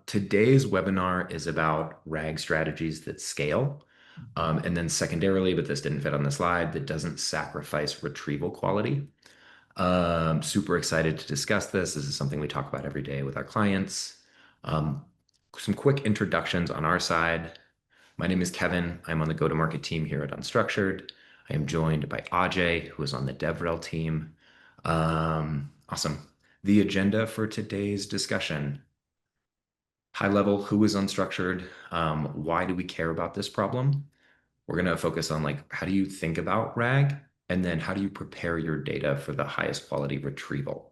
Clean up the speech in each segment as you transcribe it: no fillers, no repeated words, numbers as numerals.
Today's webinar is about RAG strategies that scale. And then secondarily, but this didn't fit on the slide, that doesn't sacrifice retrieval quality. Super excited to discuss this. This is something we talk about every day with our clients. Some quick introductions on our side. My name is Kevin. I'm on the go-to-market team here at Unstructured. I am joined by Ajay, who is on the DevRel team. Awesome. The agenda for today's discussion. High level, who is unstructured? Why do we care about this problem? We're going to focus on like, how do you think about RAG? And then how do you prepare your data for the highest quality retrieval?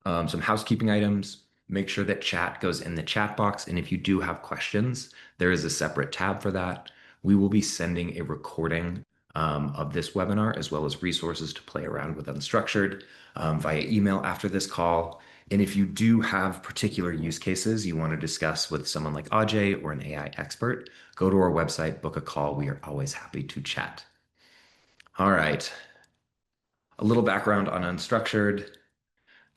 Some housekeeping items. Make sure that chat goes in the chat box. And if you do have questions, there is a separate tab for that. We will be sending a recording of this webinar as well as resources to play around with Unstructured via email after this call. And if you do have particular use cases you want to discuss with someone like Ajay or an AI expert, go to our website, book a call. We are always happy to chat. All right. A little background on Unstructured.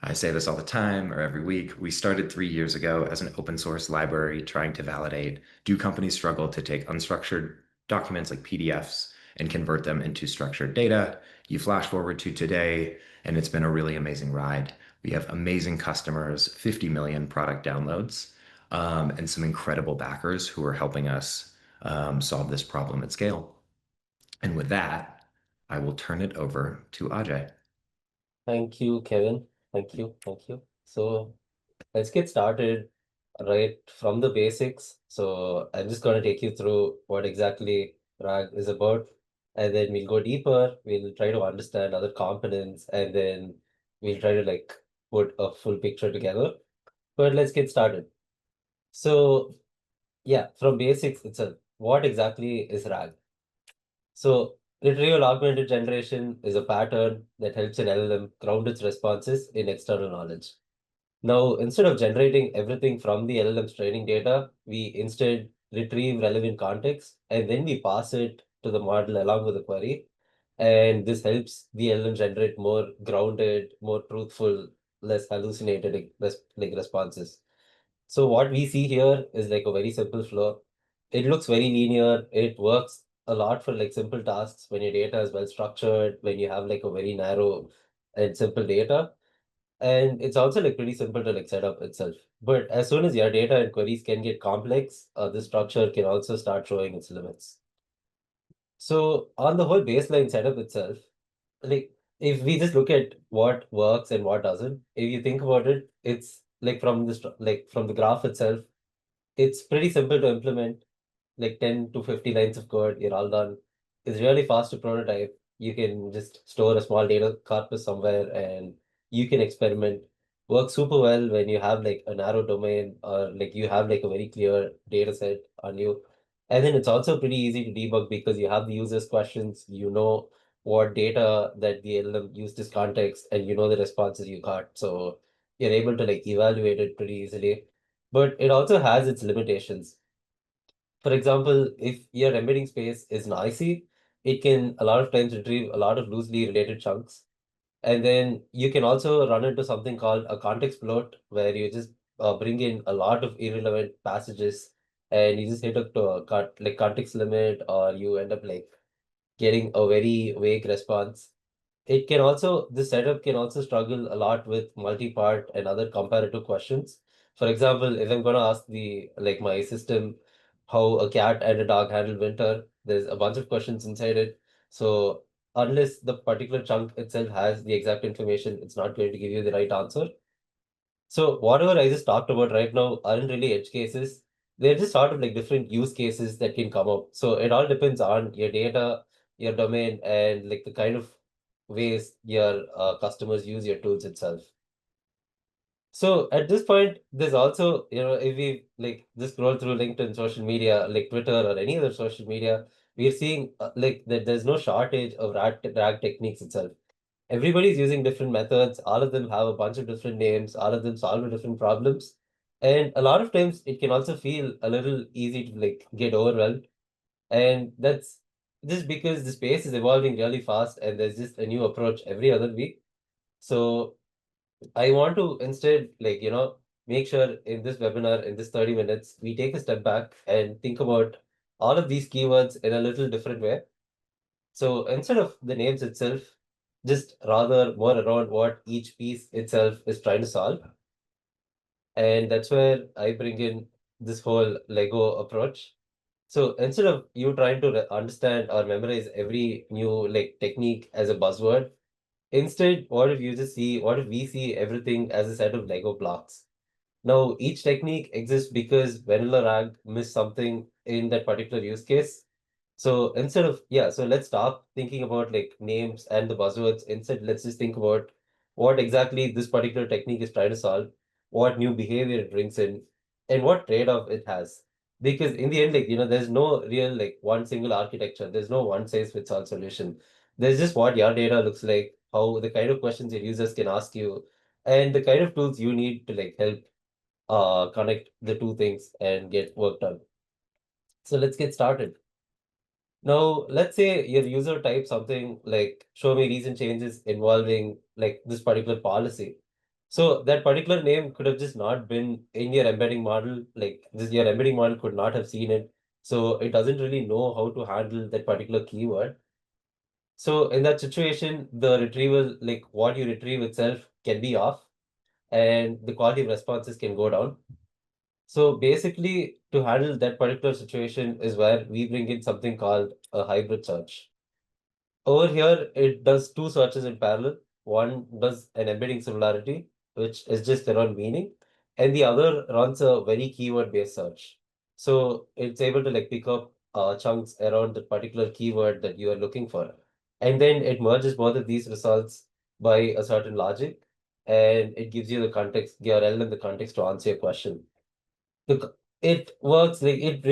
I say this all the time or every week. We started 3 years ago as an open source library trying to validate, do companies struggle to take unstructured documents like PDFs and convert them into structured data? You flash forward to today, and it's been a really amazing ride. We have amazing customers, 50 million product downloads, and some incredible backers who are helping us solve this problem at scale. And with that, I will turn it over to Ajay. Thank you, Kevin. Thank you. So let's get started right from the basics. So I'm just going to take you through what exactly RAG is about, and then we'll go deeper. We'll try to understand other components, and then we'll try to like put a full picture together. But let's get started. So yeah, from basics itself, what exactly is RAG? So Retrieval-Augmented Generation is a pattern that helps an LLM ground its responses in external knowledge. Now, instead of generating everything from the LLM's training data, we instead retrieve relevant context and then we pass it to the model along with the query. And this helps the LLM generate more grounded, more truthful, less hallucinated responses. So what we see here is like a very simple flow. It looks very linear. It works a lot for like simple tasks when your data is well structured, when you have like a very narrow and simple data. And it's also like pretty simple to like set up itself. But as soon as your data and queries can get complex, the structure can also start showing its limits. So on the whole baseline setup itself, like if we just look at what works and what doesn't, if you think about it, it's like from the graph itself, it's pretty simple to implement, like 10 to 50 lines of code, you're all done. It's really fast to prototype. You can just store a small data corpus somewhere and you can experiment. Works super well when you have like a narrow domain or like you have like a very clear data set on you. And then it's also pretty easy to debug because you have the user's questions, you know what data that the LLM used as context, and you know the responses you got. So you're able to like evaluate it pretty easily. But it also has its limitations. For example, if your embedding space is noisy, it can a lot of times retrieve a lot of loosely related chunks. And then you can also run into something called a context bloat, where you just bring in a lot of irrelevant passages and you just hit up to a like context limit, or you end up like getting a very vague response. This setup can also struggle a lot with multi-part and other comparative questions. For example, if I'm going to ask my system how a cat and a dog handle winter, there's a bunch of questions inside it. So unless the particular chunk itself has the exact information, it's not going to give you the right answer. So whatever I just talked about right now aren't really edge cases. They're just sort of like different use cases that can come up. So it all depends on your data, your domain, and like the kind of ways your customers use your tools itself. So at this point, there's also, if we like just scroll through LinkedIn, social media, like Twitter or any other social media, we're seeing like that there's no shortage of RAG techniques itself. Everybody's using different methods. All of them have a bunch of different names. All of them solve different problems. And a lot of times it can also feel a little easy to like get overwhelmed. And that's just because the space is evolving really fast and there's just a new approach every other week. So I want to instead, like, make sure in this webinar, in this 30 minutes, we take a step back and think about all of these keywords in a little different way. So instead of the names itself, just rather more around what each piece itself is trying to solve. And that's where I bring in this whole Lego approach. So instead of you trying to understand or memorize every new like technique as a buzzword, instead, what if we see everything as a set of Lego blocks? Now, each technique exists because vanilla rag missed something in that particular use case. So instead of, yeah, so let's stop thinking about like names and the buzzwords. Instead, let's just think about what exactly this particular technique is trying to solve, what new behavior it brings in, and what trade-off it has. Because in the end, like, there's no real like one single architecture. There's no one size fits all solution. There's just what your data looks like, how the kind of questions your users can ask you, and the kind of tools you need to like help connect the two things and get work done. So let's get started. Now, let's say your user types something like show me recent changes involving like this particular policy. So that particular name could have just not been in your embedding model, like this your embedding model could not have seen it. So it doesn't really know how to handle that particular keyword. So in that situation, the retrieval, like what you retrieve itself can be off and the quality of responses can go down. So basically, to handle that particular situation is where we bring in something called a hybrid search. Over here, it does two searches in parallel. One does an embedding similarity, which is just around meaning, and the other runs a very keyword-based search. So it's able to like pick up chunks around the particular keyword that you are looking for. And then it merges both of these results by a certain logic, and it gives you the context, your LLM the context to answer your question. Look, it works like it's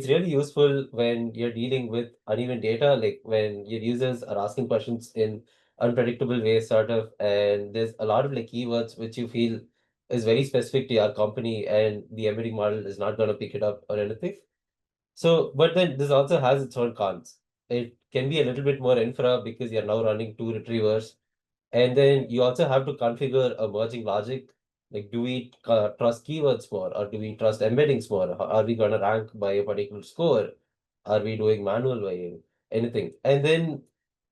really useful when you're dealing with uneven data, like when your users are asking questions in unpredictable ways, sort of, and there's a lot of like keywords which you feel is very specific to your company, and the embedding model is not going to pick it up or anything. So, but then this also has its own cons. It can be a little bit more infra because you're now running two retrievers, and then you also have to configure a merging logic. Like, do we trust keywords more, or do we trust embeddings more? Are we going to rank by a particular score? Are we doing manual weighing? Anything. And then,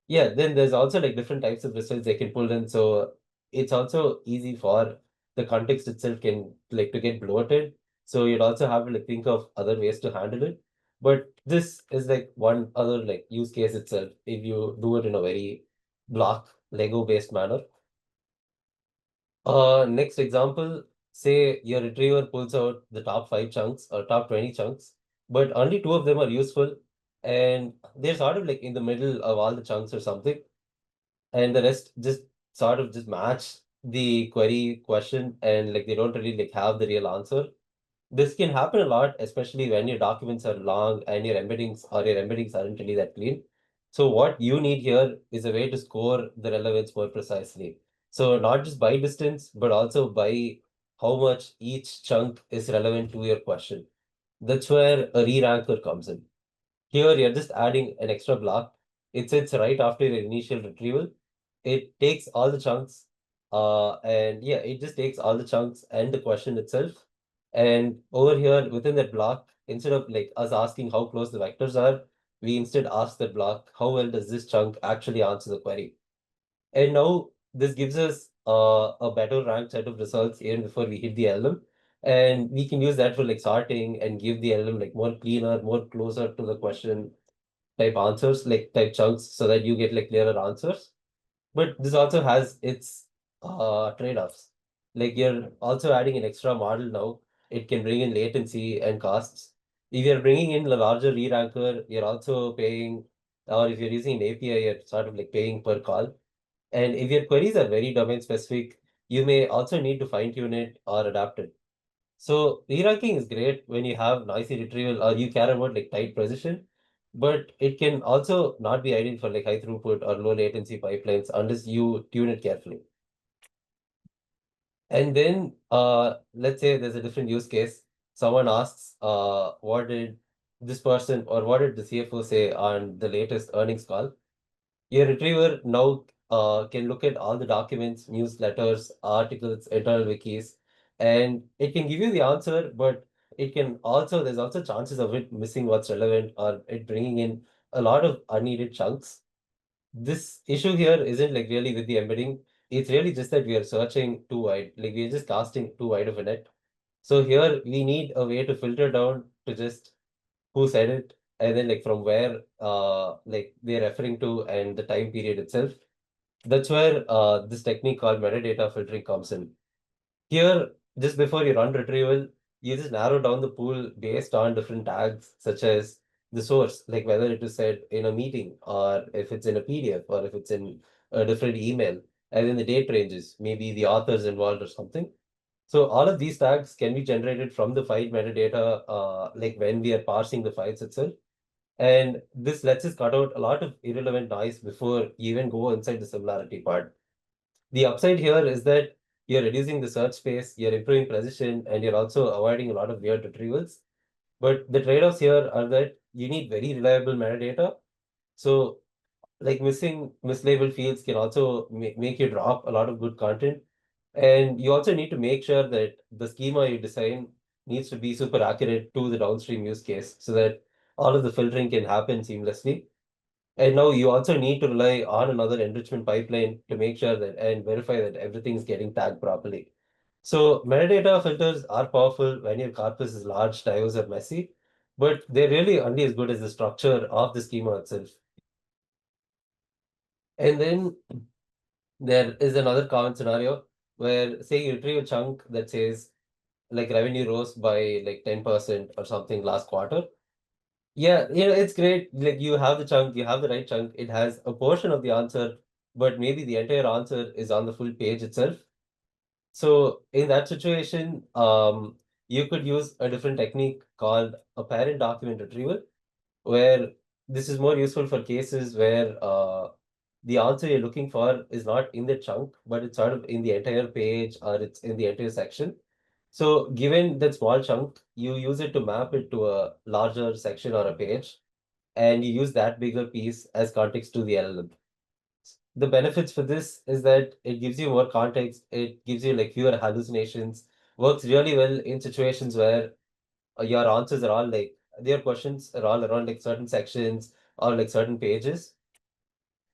yeah, then there's also like different types of results they can pull in. So it's also easy for the context itself can like to get bloated. So you'd also have to like think of other ways to handle it. But this is like one other like use case itself if you do it in a very block Lego based manner. Next example, say your retriever pulls out the top 5 chunks or top 20 chunks, but only two of them are useful, and they're sort of like in the middle of all the chunks or something, and the rest just sort of just match the query question, and like they don't really like have the real answer. This can happen a lot, especially when your documents are long and your embeddings aren't really that clean. So what you need here is a way to score the relevance more precisely. So not just by distance, but also by how much each chunk is relevant to your question. That's where a re-ranker comes in. Here, you're just adding an extra block. It sits right after your initial retrieval. It takes all the chunks, and yeah, it just takes all the chunks and the question itself. And over here, within that block, instead of like us asking how close the vectors are, we instead ask that block, how well does this chunk actually answer the query? And now this gives us a better ranked set of results even before we hit the LM. And we can use that for like sorting and give the LM like more cleaner, more closer to the question type answers, like type chunks, so that you get like clearer answers. But this also has its trade-offs. Like you're also adding an extra model now. It can bring in latency and costs. If you're bringing in a larger re-ranker, you're also paying, or if you're using an API, you're sort of like paying per call. And if your queries are very domain specific, you may also need to fine tune it or adapt it. So re-ranking is great when you have noisy retrieval or you care about like tight precision, but it can also not be ideal for like high throughput or low latency pipelines unless you tune it carefully. And then let's say there's a different use case. Someone asks, what did this person or what did the CFO say on the latest earnings call? Your retriever now can look at all the documents, newsletters, articles, internal wikis, and it can give you the answer, but it can also, there's also chances of it missing what's relevant or it bringing in a lot of unneeded chunks. This issue here isn't like really with the embedding. It's really just that we are searching too wide, like we're just casting too wide of a net. So here we need a way to filter down to just who said it, and then like from where like they're referring to and the time period itself. That's where this technique called metadata filtering comes in. Here, just before you run retrieval, you just narrow down the pool based on different tags, such as the source, like whether it is said in a meeting or if it's in a PDF or if it's in a different email, and then the date ranges, maybe the author's involved or something. So all of these tags can be generated from the file metadata, like when we are parsing the files itself. And this lets us cut out a lot of irrelevant noise before you even go inside the similarity part. The upside here is that you're reducing the search space, you're improving precision, and you're also avoiding a lot of weird retrievals. But the trade-offs here are that you need very reliable metadata. So like missing mislabeled fields can also make you drop a lot of good content. And you also need to make sure that the schema you design needs to be super accurate to the downstream use case so that all of the filtering can happen seamlessly. And now you also need to rely on another enrichment pipeline to make sure that and verify that everything's getting tagged properly. So metadata filters are powerful when your corpus is large, diverse, or messy, but they're really only as good as the structure of the schema itself. And then there is another common scenario where, say, you retrieve a chunk that says like revenue rose by like 10% or something last quarter. Yeah, it's great. Like you have the chunk, you have the right chunk. It has a portion of the answer, but maybe the entire answer is on the full page itself. So in that situation, you could use a different technique called a parent document retrieval, where this is more useful for cases where the answer you're looking for is not in the chunk, but it's sort of in the entire page or it's in the entire section. So given that small chunk, you use it to map it to a larger section or a page, and you use that bigger piece as context to the LLM. The benefits for this is that it gives you more context, it gives you like fewer hallucinations, works really well in situations where your answers are all like their questions are all around like certain sections or like certain pages.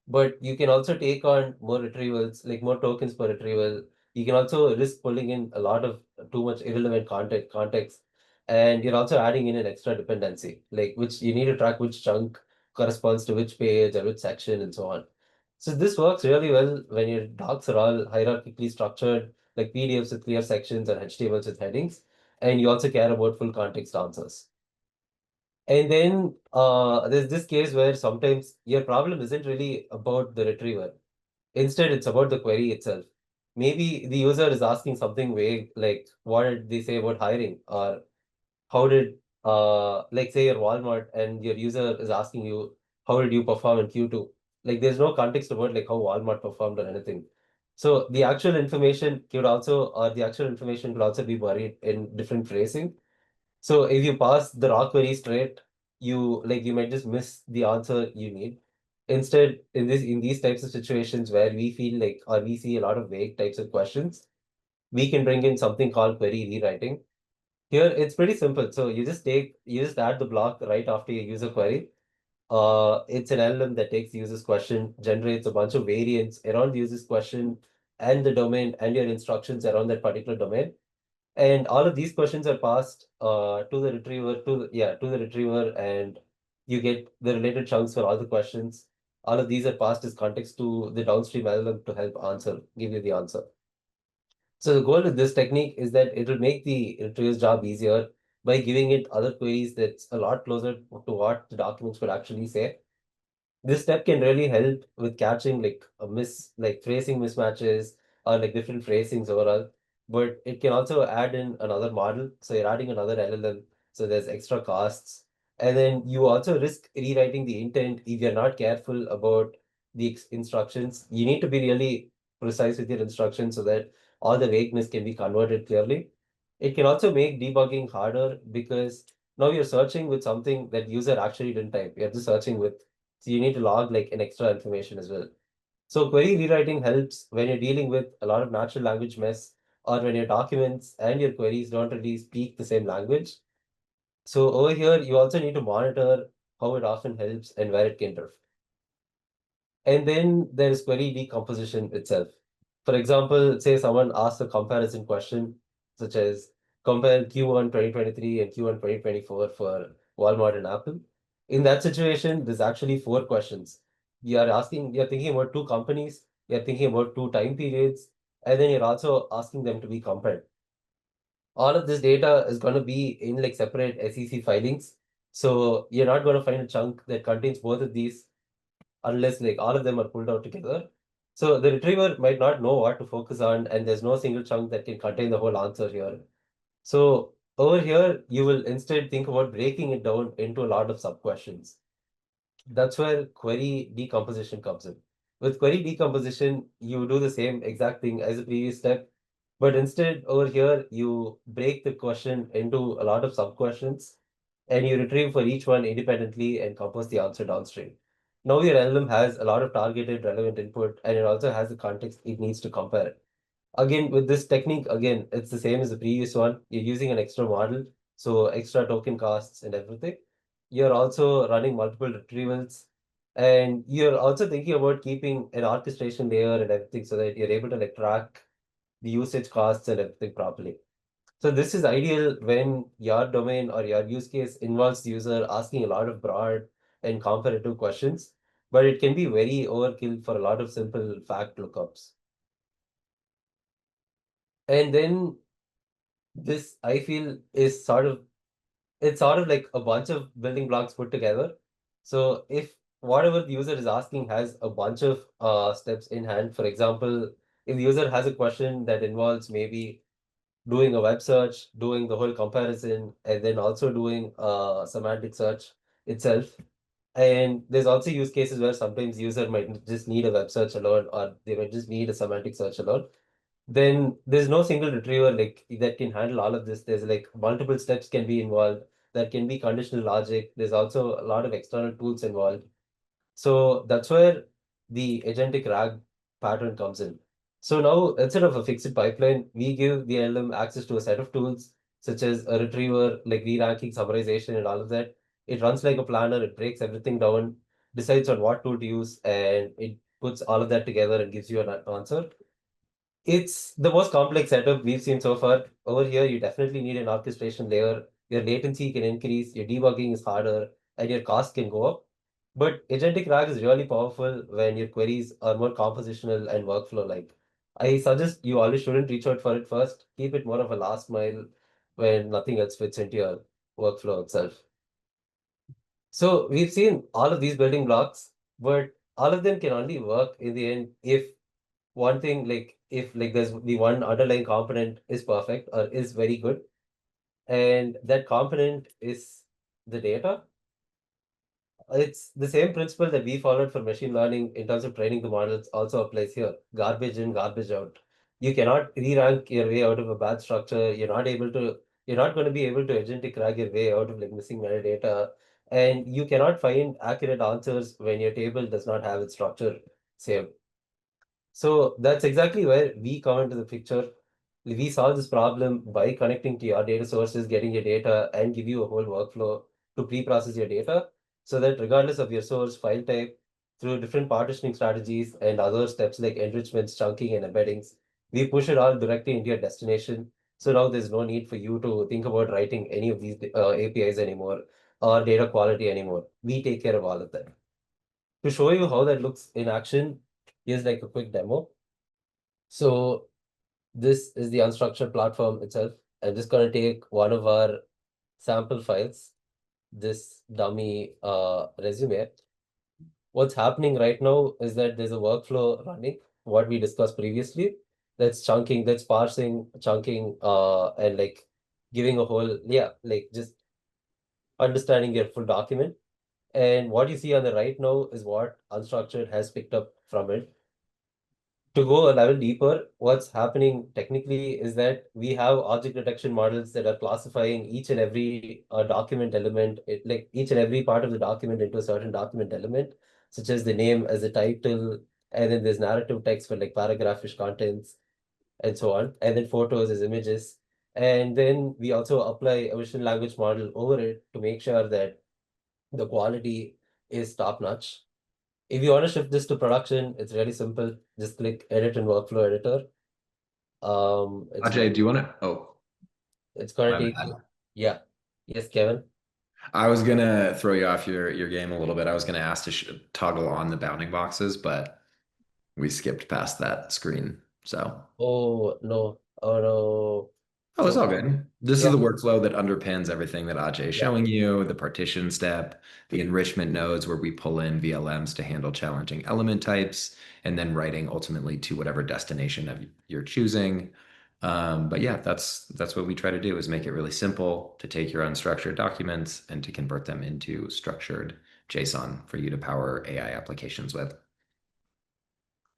But you can also take on more retrievals, like more tokens per retrieval. You can also risk pulling in a lot of too much irrelevant context, and you're also adding in an extra dependency, like which you need to track which chunk corresponds to which page or which section and so on. So this works really well when your docs are all hierarchically structured, like PDFs with clear sections or HTMLs with headings, and you also care about full context answers. And then there's this case where sometimes your problem isn't really about the retriever. Instead, it's about the query itself. Maybe the user is asking something vague, like what did they say about hiring? Or how did, like say you're Walmart and your user is asking you, how did you perform in Q2? Like there's no context about like how Walmart performed or anything. So the actual information could also, or the actual information could also be buried in different phrasing. So if you pass the raw query straight, you might just miss the answer you need. Instead, in these types of situations where we feel like or we see a lot of vague types of questions, we can bring in something called query rewriting. Here it's pretty simple. So you just add the block right after you use a query. It's an LLM that takes the user's question, generates a bunch of variants around the user's question and the domain and your instructions around that particular domain. And all of these questions are passed to the retriever, to the retriever, and you get the related chunks for all the questions. All of these are passed as context to the downstream LLM to help give you the answer. So the goal with this technique is that it will make the retriever's job easier by giving it other queries that's a lot closer to what the documents could actually say. This step can really help with catching like phrasing mismatches or like different phrasings overall. But it can also add in another model. So you're adding another LLM. So there's extra costs. And then you also risk rewriting the intent if you're not careful about the instructions. You need to be really precise with your instructions so that all the vagueness can be converted clearly. It can also make debugging harder because now you're searching with something that user actually didn't type. You're just searching with, so you need to log like an extra information as well. So query rewriting helps when you're dealing with a lot of natural language mess, or when your documents and your queries don't really speak the same language. So over here, you also need to monitor how it often helps and where it can drift. And then there is query decomposition itself. For example, say someone asks a comparison question, such as compare Q1 2023 and Q1 2024 for Walmart and Apple. In that situation, there's actually four questions. You're thinking about two companies, you're thinking about two time periods, and then you're also asking them to be compared. All of this data is going to be in like separate SEC filings. So you're not going to find a chunk that contains both of these unless like all of them are pulled out together. So the retriever might not know what to focus on, and there's no single chunk that can contain the whole answer here. So over here, you will instead think about breaking it down into a lot of sub questions. That's where query decomposition comes in. With query decomposition, you do the same exact thing as the previous step, but instead over here, you break the question into a lot of sub questions and you retrieve for each one independently and compose the answer downstream. Now your LLM has a lot of targeted relevant input, and it also has the context it needs to compare. Again, with this technique, again, it's the same as the previous one. You're using an extra model, so extra token costs and everything. You're also running multiple retrievals, and you're also thinking about keeping an orchestration layer and everything so that you're able to like track the usage costs and everything properly. So this is ideal when your domain or your use case involves the user asking a lot of broad and comparative questions, but it can be very overkill for a lot of simple fact lookups. And then this, I feel, is sort of like a bunch of building blocks put together. So if whatever the user is asking has a bunch of steps in hand, for example, if the user has a question that involves maybe doing a web search, doing the whole comparison, and then also doing a semantic search itself. And there's also use cases where sometimes user might just need a web search alone, or they might just need a semantic search alone. Then there's no single retriever like that can handle all of this. There's like multiple steps can be involved. There can be conditional logic. There's also a lot of external tools involved. So that's where the agentic RAG pattern comes in. So now instead of a fixed pipeline, we give the LM access to a set of tools such as a retriever, like re-ranking, summarization, and all of that. It runs like a planner. It breaks everything down, decides on what tool to use, and it puts all of that together and gives you an answer. It's the most complex setup we've seen so far. Over here, you definitely need an orchestration layer. Your latency can increase, your debugging is harder, and your cost can go up. But agentic RAG is really powerful when your queries are more compositional and workflow-like. I suggest you always shouldn't reach out for it first. Keep it more of a last mile when nothing else fits into your workflow itself. So we've seen all of these building blocks, but all of them can only work in the end if one thing like if like there's the one underlying component is perfect or is very good, and that component is the data. It's the same principle that we followed for machine learning in terms of training the models also applies here. Garbage in, garbage out. You cannot re-rank your way out of a bad structure. You're not going to be able to agentic rank your way out of like missing metadata. And you cannot find accurate answers when your table does not have its structure saved. So that's exactly where we come into the picture. We solve this problem by connecting to your data sources, getting your data, and give you a whole workflow to pre-process your data so that regardless of your source file type, through different partitioning strategies and other steps like enrichments, chunking, and embeddings, we push it all directly into your destination. So now there's no need for you to think about writing any of these APIs anymore or data quality anymore. We take care of all of that. To show you how that looks in action, here's like a quick demo. So this is the unstructured platform itself. I'm just going to take one of our sample files, this dummy resume. What's happening right now is that there's a workflow running, what we discussed previously. That's chunking, that's parsing, chunking, and like giving a whole, yeah, like just understanding your full document. And what you see on the right now is what unstructured has picked up from it. To go a level deeper, what's happening technically is that we have object detection models that are classifying each and every document element, like each and every part of the document into a certain document element, such as the name as a title And then there's narrative text for like paragraphish contents and so on. And then photos as images. And then we also apply a vision language model over it to make sure that the quality is top notch. If you want to shift this to production, it's really simple. Just click edit in workflow editor. It's Ajay, do you want to? Oh, it's gonna my take you. bad. Yeah. Yes, Kevin. I was gonna throw you off your game a little bit. I was gonna ask to toggle on the bounding boxes, but we skipped past that screen. So, Oh no. Oh no. oh, it's So all good. This is yeah, the workflow that underpins everything that Ajay is yeah. showing you, the partition step, the enrichment nodes where we pull in VLMs to handle challenging element types, and then writing ultimately to whatever destination of you're choosing. But yeah, that's what we try to do is make it really simple to take your unstructured documents and to convert them into structured JSON for you to power AI applications with.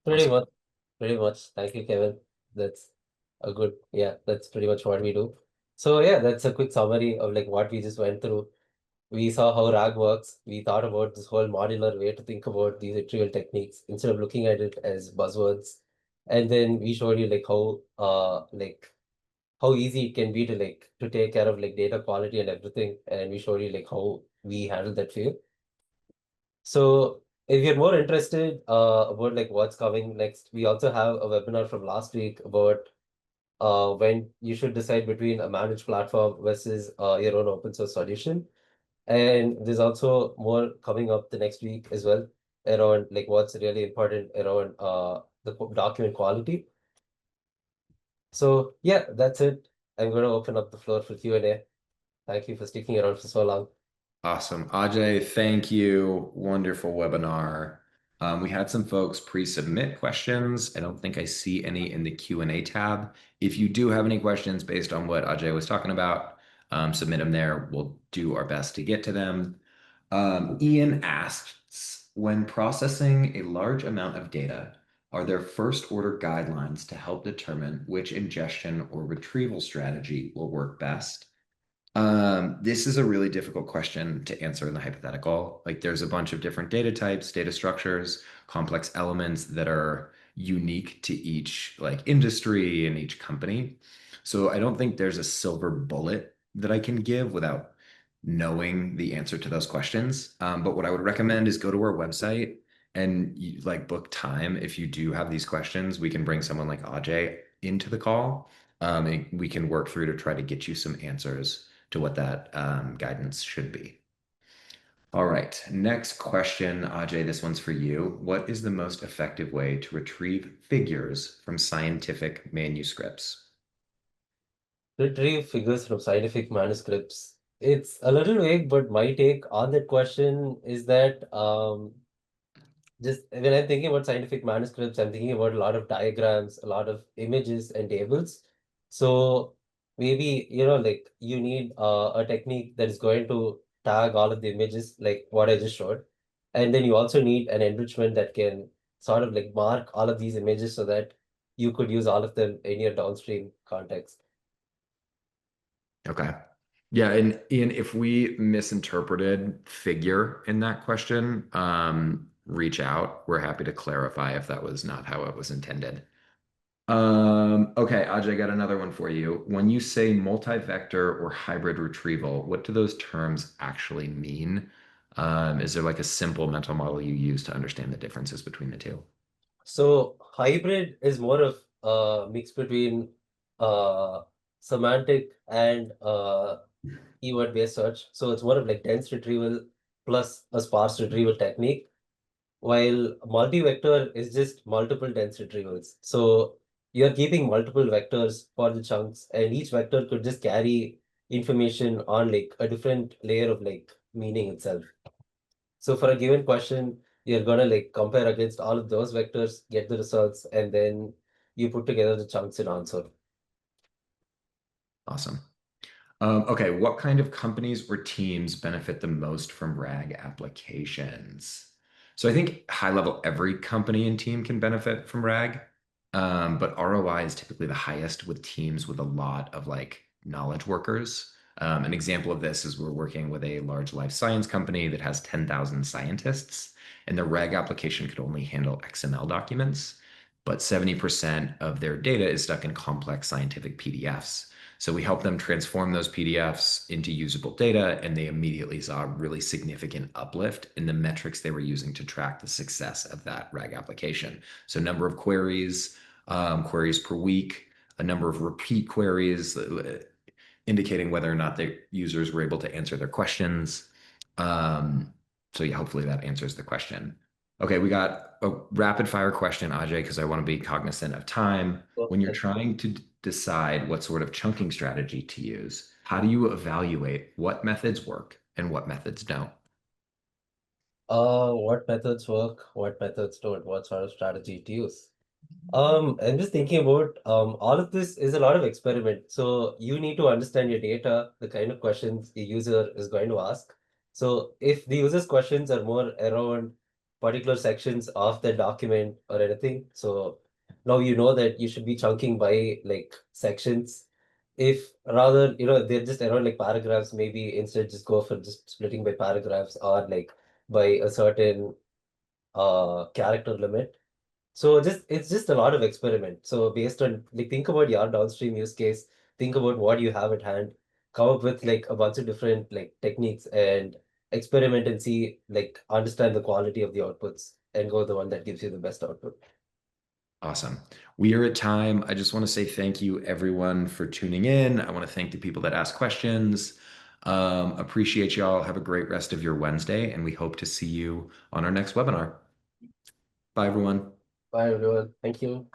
Pretty Awesome. much. Pretty much. Thank you, Kevin. That's a good, yeah, that's pretty much what we do. So yeah, that's a quick summary of like what we just went through. We saw how RAG works. We thought about this whole modular way to think about these retrieval techniques instead of looking at it as buzzwords. And then we showed you like how easy it can be to like to take care of like data quality and everything. And we showed you like how we handle that for you. So if you're more interested about like what's coming next, we also have a webinar from last week about when you should decide between a managed platform versus your own open source solution. And there's also more coming up the next week as well around like what's really important around the document quality. So yeah, that's it. I'm going to open up the floor for Q&A. Thank you for sticking around for so long. Awesome. Ajay, thank you. Wonderful webinar. We had some folks pre-submit questions. I don't think I see any in the Q&A tab. If you do have any questions based on what Ajay was talking about, submit them there. We'll do our best to get to them. Ian asks, when processing a large amount of data, are there first order guidelines to help determine which ingestion or retrieval strategy will work best? This is a really difficult question to answer in the hypothetical. Like there's a bunch of different data types, data structures, complex elements that are unique to each like industry and each company. So I don't think there's a silver bullet that I can give without knowing the answer to those questions. But what I would recommend is go to our website and like book time. If you do have these questions, we can bring someone like Ajay into the call. And we can work through to try to get you some answers to what that guidance should be. All right, next question, Ajay, this one's for you. What is the most effective way to retrieve figures from scientific manuscripts? Retrieve figures from scientific manuscripts. It's a little vague, but my take on that question is that just when I'm thinking about scientific manuscripts, I'm thinking about a lot of diagrams, a lot of images and tables. So maybe, like you need a technique that is going to tag all of the images, like what I just showed. And then you also need an enrichment that can sort of like mark all of these images so that you could use all of them in your downstream context. Okay. Yeah, and Ian, if we misinterpreted figure in that question, reach out. We're happy to clarify if that was not how it was intended. Okay, Ajay, I got another one for you. When you say multi-vector or hybrid retrieval, what do those terms actually mean? Is there like a simple mental model you use to understand the differences between the two? So hybrid is more of a mix between uh, semantic and keyword based search. So it's more of like dense retrieval plus a sparse retrieval technique, while multi-vector is just multiple dense retrievals. So you're keeping multiple vectors for the chunks, and each vector could just carry information on like a different layer of like meaning itself. So for a given question, you're gonna like compare against all of those vectors, get the results, and then you put together the chunks and answer. Awesome. Okay, what kind of companies or teams benefit the most from RAG applications? So I think high level, every company and team can benefit from RAG, but ROI is typically the highest with teams with a lot of like knowledge workers. An example of this is we're working with a large life science company that has 10,000 scientists, and the reg application could only handle XML documents, but 70% of their data is stuck in complex scientific PDFs. So we help them transform those PDFs into usable data, and they immediately saw a really significant uplift in the metrics they were using to track the success of that RAG application. So number of queries, queries per week, a number of repeat queries, indicating whether or not the users were able to answer their questions. So yeah, hopefully that answers the question. Okay, we got a rapid fire question, Ajay, because I want to be cognizant of time. So, When you're like, trying to decide what sort of chunking strategy to use, how do you evaluate what methods work and what methods don't? what methods work, what methods don't, what sort of strategy to use? I'm just thinking about all of this is a lot of experiment. So you need to understand your data, the kind of questions the user is going to ask. So if the user's questions are more around particular sections of the document or anything, so now you know that you should be chunking by like sections. If rather, they're just around like paragraphs, maybe instead just go for just splitting by paragraphs or like by a certain character limit. So just it's just a lot of experiment. So based on like think about your downstream use case, think about what you have at hand, come up with like a bunch of different like techniques and experiment and see like understand the quality of the outputs and go with the one that gives you the best output. Awesome. We are at time. I just want to say thank you, everyone, for tuning in. I want to thank the people that asked questions. Appreciate y'all. Have a great rest of your Wednesday, and we hope to see you on our next webinar. Bye, everyone. Bye everyone. Thank you.